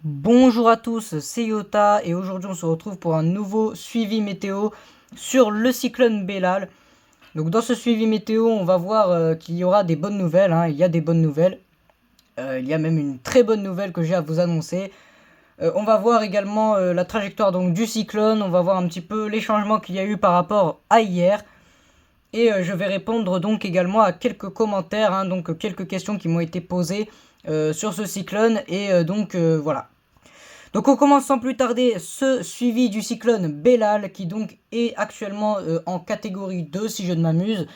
Bonjour à tous, c'est Yota et aujourd'hui on se retrouve pour un nouveau suivi météo sur le cyclone Bellal. Donc dans ce suivi météo, on va voir qu'il y aura des bonnes nouvelles, hein. Il y a des bonnes nouvelles. Il y a même une très bonne nouvelle que j'ai à vous annoncer. On va voir également la trajectoire donc du cyclone, on va voir un petit peu les changements qu'il y a eu par rapport à hier. Et je vais répondre donc également à quelques commentaires, hein, donc quelques questions qui m'ont été posées sur ce cyclone. Et donc voilà. Donc on commence sans plus tarder ce suivi du cyclone Bellal qui donc est actuellement en catégorie 2 si je ne m'amuse.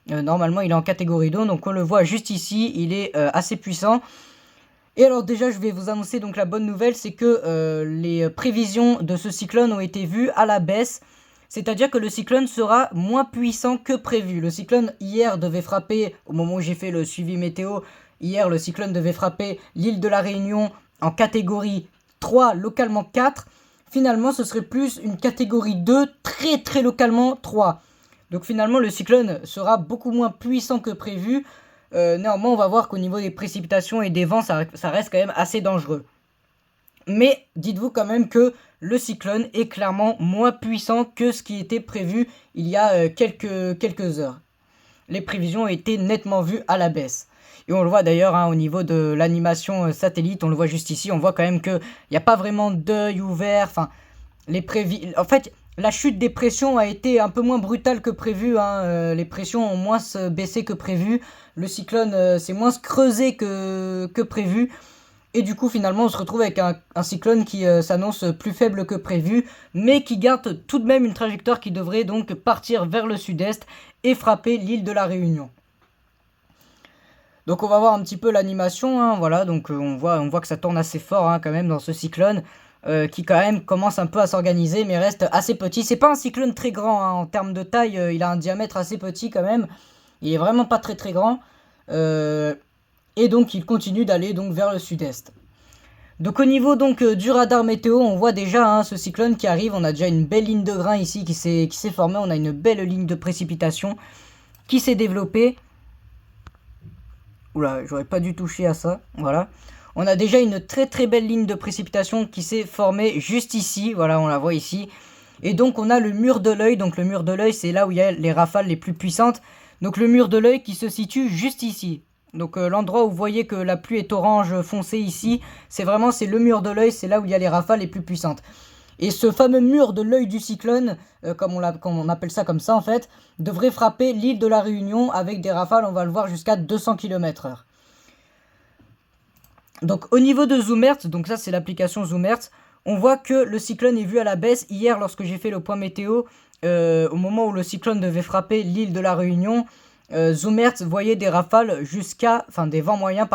Normalement il est en catégorie 2, donc on le voit juste ici, il est assez puissant. Et alors déjà je vais vous annoncer donc la bonne nouvelle, c'est que les prévisions de ce cyclone ont été vues à la baisse. C'est-à-dire que le cyclone sera moins puissant que prévu. Le cyclone hier devait frapper, au moment où j'ai fait le suivi météo, hier le cyclone devait frapper l'île de la Réunion en catégorie 3, localement 4. Finalement ce serait plus une catégorie 2, très localement 3. Donc finalement le cyclone sera beaucoup moins puissant que prévu. Néanmoins on va voir qu'au niveau des précipitations et des vents ça reste quand même assez dangereux. Mais dites-vous quand même que le cyclone est clairement moins puissant que ce qui était prévu il y a quelques heures. Les prévisions ont été nettement vues à la baisse. Et on le voit d'ailleurs hein, au niveau de l'animation satellite, on le voit juste ici, on voit quand même qu'il n'y a pas vraiment d'œil ouvert. Enfin, en fait, la chute des pressions a été un peu moins brutale que prévu. Hein. Les pressions ont moins baissé que prévu. Le cyclone s'est moins creusé que prévu. Et du coup, finalement, on se retrouve avec un cyclone qui s'annonce plus faible que prévu, mais qui garde tout de même une trajectoire qui devrait donc partir vers le sud-est et frapper l'île de la Réunion. Donc on va voir un petit peu l'animation, hein, voilà, donc on voit que ça tourne assez fort hein, quand même dans ce cyclone, qui quand même commence un peu à s'organiser, mais reste assez petit. C'est pas un cyclone très grand hein, en termes de taille, il a un diamètre assez petit quand même, il est vraiment pas très grand. Et donc il continue d'aller donc vers le sud-est. Donc au niveau donc du radar météo, on voit déjà hein, ce cyclone qui arrive. On a déjà une belle ligne de grain ici qui s'est formée. On a une belle ligne de précipitation qui s'est développée. Oula, j'aurais pas dû toucher à ça. Voilà. On a déjà une très belle ligne de précipitation qui s'est formée juste ici. Voilà, on la voit ici. Et donc on a le mur de l'œil. Donc le mur de l'œil, c'est là où il y a les rafales les plus puissantes. Donc le mur de l'œil qui se situe juste ici. Donc l'endroit où vous voyez que la pluie est orange foncé ici, c'est le mur de l'œil, c'est là où il y a les rafales les plus puissantes. Et ce fameux mur de l'œil du cyclone, comme on appelle ça comme ça en fait, devrait frapper l'île de la Réunion avec des rafales, on va le voir, jusqu'à 200 km/h. Donc au niveau de Zoomertz, donc ça c'est l'application Zoomertz, on voit que le cyclone est vu à la baisse. Hier lorsque j'ai fait le point météo, au moment où le cyclone devait frapper l'île de la Réunion, Zoomertz voyait des rafales des vents moyens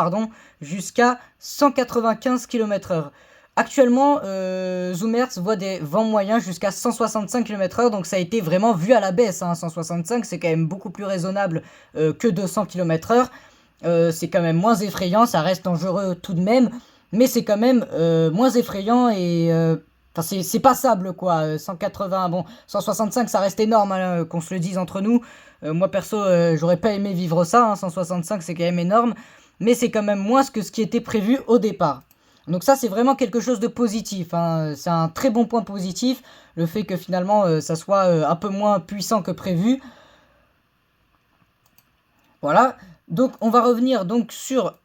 jusqu'à 195 km/h. Actuellement, Zoomertz voit des vents moyens jusqu'à 165 km/h, donc ça a été vraiment vu à la baisse. Hein. 165, c'est quand même beaucoup plus raisonnable que 200 km/h. C'est quand même moins effrayant, ça reste dangereux tout de même, mais c'est quand même moins effrayant et c'est passable quoi. 180, bon, 165 ça reste énorme, hein, qu'on se le dise entre nous. Moi perso, j'aurais pas aimé vivre ça, hein, 165 c'est quand même énorme, mais c'est quand même moins que ce qui était prévu au départ. Donc ça c'est vraiment quelque chose de positif, hein. C'est un très bon point positif, le fait que finalement ça soit un peu moins puissant que prévu. Voilà, donc on va revenir donc sur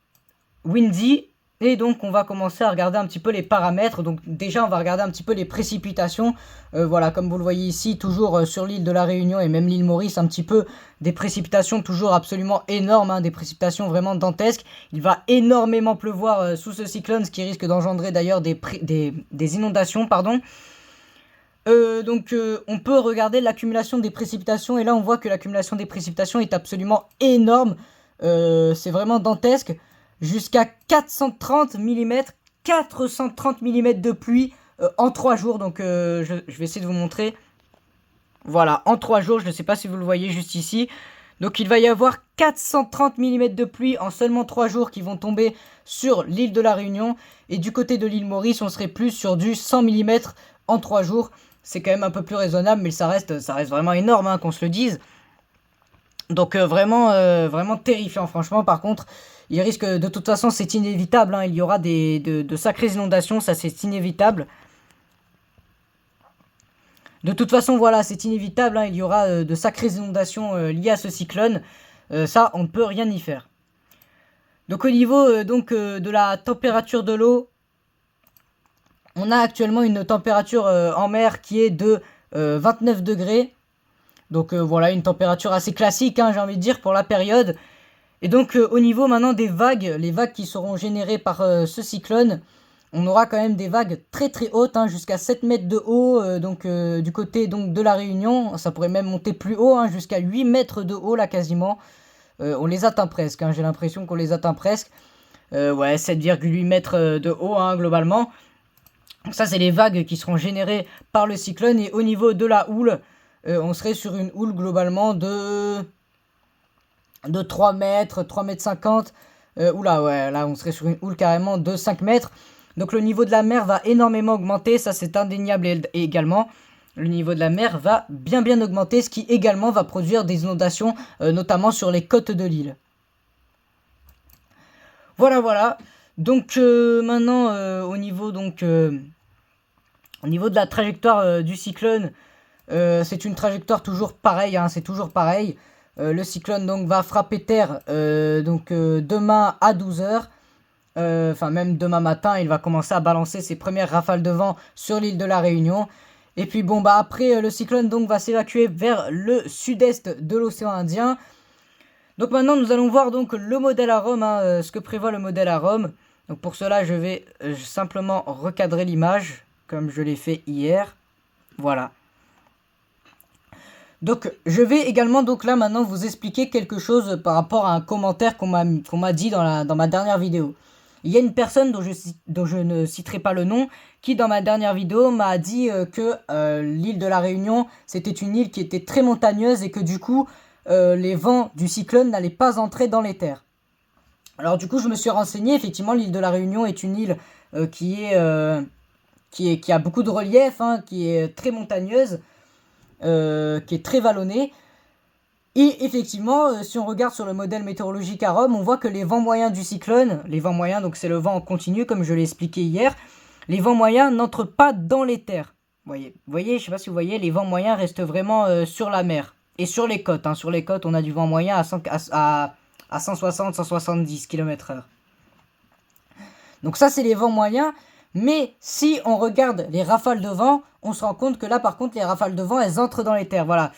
Windy. Et donc on va commencer à regarder un petit peu les paramètres. Donc déjà on va regarder un petit peu les précipitations. Voilà, comme vous le voyez ici, toujours sur l'île de la Réunion et même l'île Maurice, un petit peu des précipitations toujours absolument énormes, hein, des précipitations vraiment dantesques. Il va énormément pleuvoir sous ce cyclone, ce qui risque d'engendrer d'ailleurs des inondations, pardon. On peut regarder l'accumulation des précipitations et là on voit que l'accumulation des précipitations est absolument énorme. C'est vraiment dantesque. Jusqu'à 430 mm, 430 mm de pluie en 3 jours. Donc je vais essayer de vous montrer. Voilà, en 3 jours, je ne sais pas si vous le voyez juste ici. Donc il va y avoir 430 mm de pluie en seulement 3 jours qui vont tomber sur l'île de la Réunion. Et du côté de l'île Maurice, on serait plus sur du 100 mm en 3 jours. C'est quand même un peu plus raisonnable, mais ça reste vraiment énorme, hein, qu'on se le dise. Donc vraiment terrifiant, franchement. Par contre, il risque, de toute façon c'est inévitable, hein, il y aura de sacrées inondations, ça c'est inévitable. De toute façon, voilà, c'est inévitable, hein, il y aura de sacrées inondations liées à ce cyclone. Ça, on ne peut rien y faire. Donc au niveau de la température de l'eau, on a actuellement une température en mer qui est de 29 degrés. Donc voilà, une température assez classique, hein, j'ai envie de dire, pour la période. Et donc au niveau maintenant des vagues, les vagues qui seront générées par ce cyclone, on aura quand même des vagues très très hautes, hein, jusqu'à 7 mètres de haut, du côté donc, de la Réunion. Ça pourrait même monter plus haut, hein, jusqu'à 8 mètres de haut là quasiment. On les atteint presque, hein, j'ai l'impression qu'on les atteint presque. Ouais, 7,8 mètres de haut, hein, globalement. Donc ça, c'est les vagues qui seront générées par le cyclone. Et au niveau de la houle, on serait sur une houle globalement de 3 mètres, 3 mètres 50. Oula, ouais, là, on serait sur une houle carrément de 5 mètres. Donc le niveau de la mer va énormément augmenter, ça c'est indéniable également. Le niveau de la mer va bien augmenter, ce qui également va produire des inondations, notamment sur les côtes de l'île. Voilà. Donc maintenant, au niveau de la trajectoire du cyclone, c'est une trajectoire toujours pareille, hein, c'est toujours pareil. Le cyclone donc va frapper terre demain à 12h. Enfin même demain matin, il va commencer à balancer ses premières rafales de vent sur l'île de la Réunion. Et puis bon bah après le cyclone donc va s'évacuer vers le sud-est de l'océan Indien. Donc maintenant nous allons voir donc le modèle à Rome, hein, ce que prévoit le modèle à Rome. Donc pour cela je vais simplement recadrer l'image comme je l'ai fait hier. Voilà. Donc je vais également donc là maintenant vous expliquer quelque chose par rapport à un commentaire qu'on m'a dit dans ma dernière vidéo. Il y a une personne dont je ne citerai pas le nom qui dans ma dernière vidéo m'a dit que l'île de la Réunion c'était une île qui était très montagneuse et que du coup les vents du cyclone n'allaient pas entrer dans les terres. Alors du coup je me suis renseigné, effectivement l'île de la Réunion est une île qui a beaucoup de relief, hein, qui est très montagneuse, qui est très vallonnée. Et effectivement, si on regarde sur le modèle météorologique à Rome, on voit que les vents moyens du cyclone, les vents moyens, donc c'est le vent en continu comme je l'ai expliqué hier, les vents moyens n'entrent pas dans les terres. Vous voyez, je sais pas si vous voyez, les vents moyens restent vraiment sur la mer et sur les côtes. Hein. Sur les côtes, on a du vent moyen à 160-170 km/h. Donc ça, c'est les vents moyens. Mais si on regarde les rafales de vent, on se rend compte que là, par contre, les rafales de vent, elles entrent dans les terres. Voilà.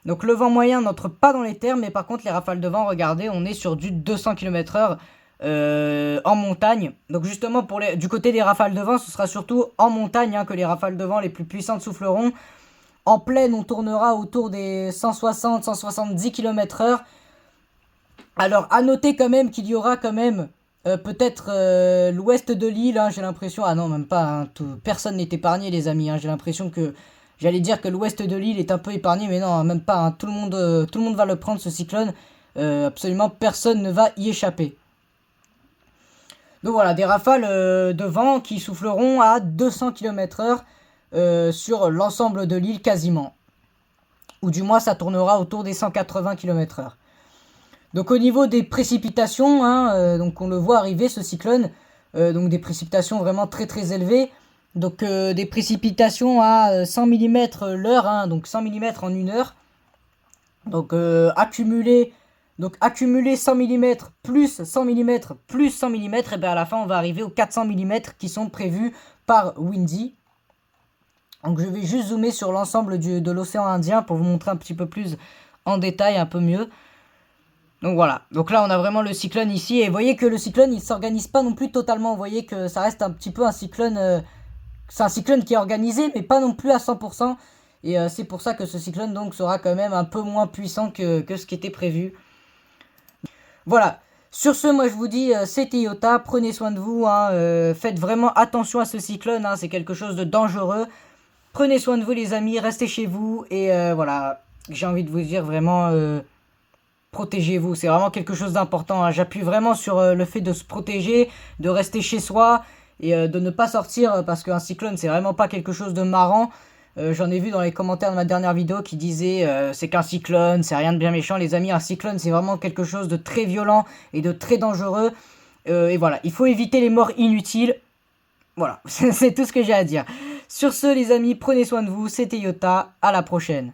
Donc le vent moyen n'entre pas dans les terres, mais par contre les rafales de vent, regardez, on est sur du 200 km/h en montagne. Donc justement du côté des rafales de vent, ce sera surtout en montagne, hein, que les rafales de vent les plus puissantes souffleront. En plaine, on tournera autour des 160-170 km/h. Alors à noter quand même qu'il y aura quand même peut-être l'ouest de l'île, hein, j'ai l'impression, ah non même pas, hein, personne n'est épargné les amis, hein, j'ai l'impression que... J'allais dire que l'ouest de l'île est un peu épargné, mais non, même pas. Hein. Tout le monde va le prendre, ce cyclone. Absolument personne ne va y échapper. Donc voilà, des rafales de vent qui souffleront à 200 km/h sur l'ensemble de l'île quasiment. Ou du moins, ça tournera autour des 180 km/h. Donc au niveau des précipitations, hein, donc on le voit arriver, ce cyclone. Donc des précipitations vraiment très très élevées. Donc des précipitations à 100 mm l'heure, hein, donc 100 mm en une heure. Donc accumuler 100 mm plus 100 mm plus 100 mm, et bien à la fin on va arriver aux 400 mm qui sont prévus par Windy. Donc je vais juste zoomer sur l'ensemble de l'océan Indien pour vous montrer un petit peu plus en détail, un peu mieux. Donc voilà, donc là on a vraiment le cyclone ici, et vous voyez que le cyclone il s'organise pas non plus totalement, vous voyez que ça reste un petit peu un cyclone... C'est un cyclone qui est organisé, mais pas non plus à 100%. Et c'est pour ça que ce cyclone donc sera quand même un peu moins puissant que ce qui était prévu. Voilà. Sur ce, moi je vous dis, c'était Iota. Prenez soin de vous. Hein, faites vraiment attention à ce cyclone. Hein, c'est quelque chose de dangereux. Prenez soin de vous les amis. Restez chez vous. Et voilà. J'ai envie de vous dire vraiment... protégez-vous. C'est vraiment quelque chose d'important. Hein. J'appuie vraiment sur le fait de se protéger, de rester chez soi. Et de ne pas sortir parce qu'un cyclone c'est vraiment pas quelque chose de marrant. J'en ai vu dans les commentaires de ma dernière vidéo qui disaient c'est qu'un cyclone, c'est rien de bien méchant les amis, un cyclone c'est vraiment quelque chose de très violent et de très dangereux. Et voilà, il faut éviter les morts inutiles. Voilà, c'est tout ce que j'ai à dire. Sur ce les amis, prenez soin de vous, c'était Yota, à la prochaine.